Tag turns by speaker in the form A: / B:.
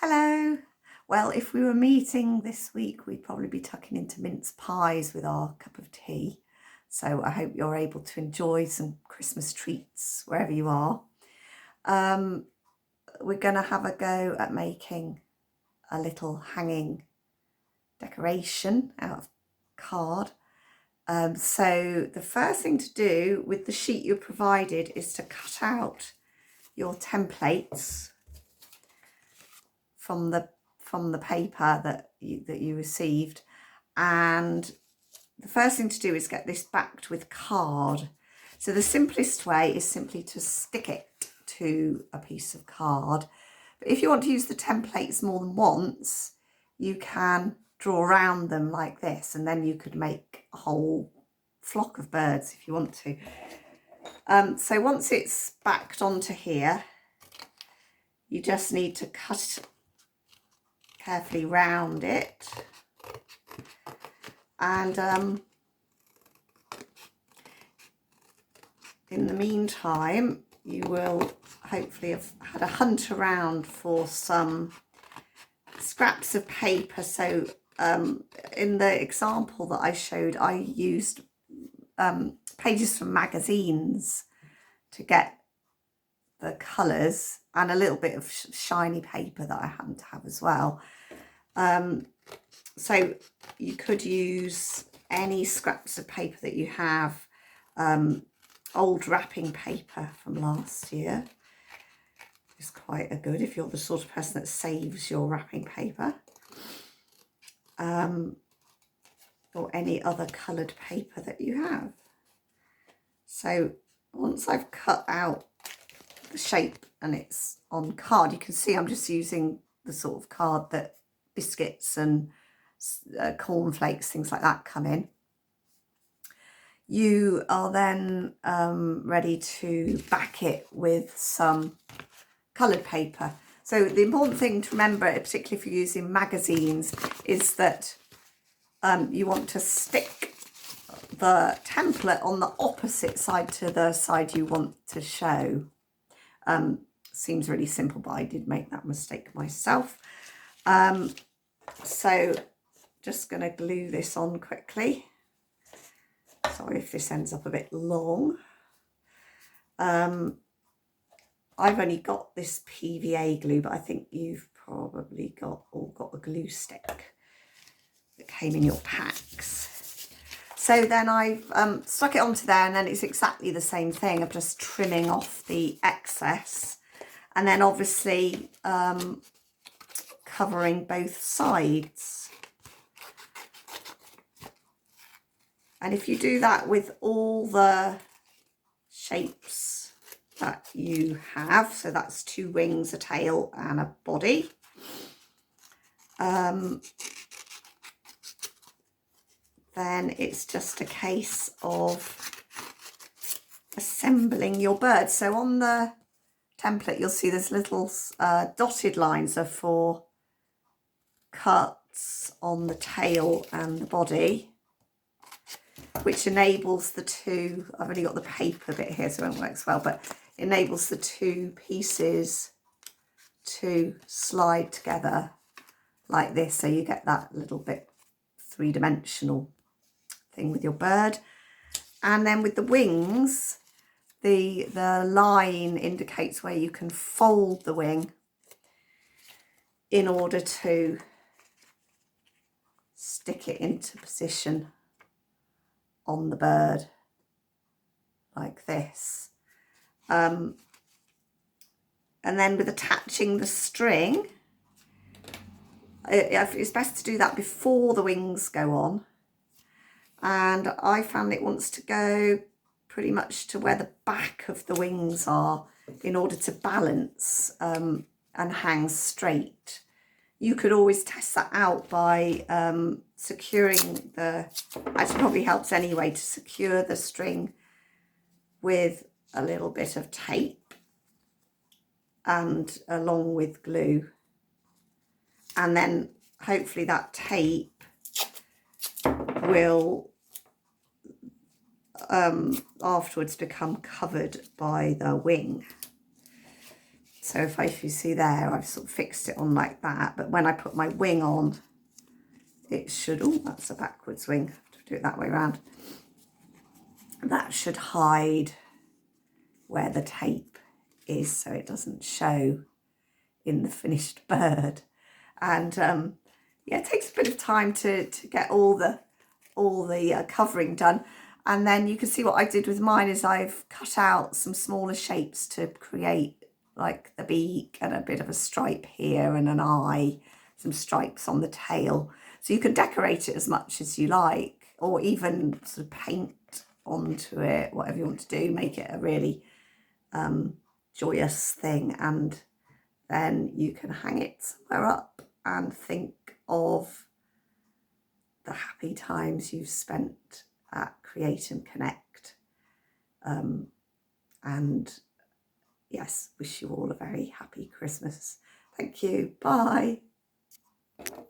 A: Hello. Well, if we were meeting this week, we'd probably be tucking into mince pies with our cup of tea. So I hope you're able to enjoy some Christmas treats wherever you are. We're going to have a go at making a little hanging decoration out of card. So the first thing to do with the sheet you provided is to cut out your templates from the paper that you received, and the first thing to do is get this backed with card. So the simplest way is simply to stick it to a piece of card, but if you want to use the templates more than once, you can draw around them like this, and then you could make a whole flock of birds if you want to. So once it's backed onto here, you just need to cut carefully round it, and in the meantime you will hopefully have had a hunt around for some scraps of paper. So in the example that I showed, I used pages from magazines to get the colours, and a little bit of shiny paper that I happen to have as well. So you could use any scraps of paper that you have. Old wrapping paper from last year is quite a good if you're the sort of person that saves your wrapping paper, or any other coloured paper that you have. So once I've cut out the shape and it's on card, you can see I'm just using the sort of card that biscuits and cornflakes, things like that, come in. You are then ready to back it with some coloured paper. So the important thing to remember, particularly if you're using magazines, is that you want to stick the template on the opposite side to the side you want to show. Seems really simple, but I did make that mistake myself. So just going to glue this on quickly. Sorry if this ends up a bit long. I've only got this PVA glue, but I think you've probably got a glue stick that came in your packs. So then I've stuck it onto there, and then it's exactly the same thing. I'm just trimming off the excess, and then obviously covering both sides. And if you do that with all the shapes that you have, so that's 2 wings, a tail and a body, then it's just a case of assembling your bird. So on the template you'll see there's little dotted lines are for cuts on the tail and the body, which enables the two, I've only got the paper bit here so it won't work as well, but enables the 2 pieces to slide together like this, so you get that little bit 3-dimensional thing with your bird. And then with the wings, the line indicates where you can fold the wing in order to stick it into position on the bird like this. And then with attaching the string, it's best to do that before the wings go on, and I found it wants to go pretty much to where the back of the wings are in order to balance and hang straight. You could always test that out by securing actually probably helps anyway, to secure the string with a little bit of tape and along with glue, and then hopefully that tape will afterwards become covered by the wing. So if you see there, I've sort of fixed it on like that, but when I put my wing on, it should, oh, that's a backwards wing, I have to do it that way around. That should hide where the tape is so it doesn't show in the finished bird. And yeah, it takes a bit of time to get all the covering done. And then you can see what I did with mine is I've cut out some smaller shapes to create like the beak and a bit of a stripe here and an eye, some stripes on the tail. So you can decorate it as much as you like, or even sort of paint onto it, whatever you want to do, make it a really joyous thing. And then you can hang it somewhere up and think of the happy times you've spent at Create and Connect. And yes, wish you all a very happy Christmas. Thank you. Bye.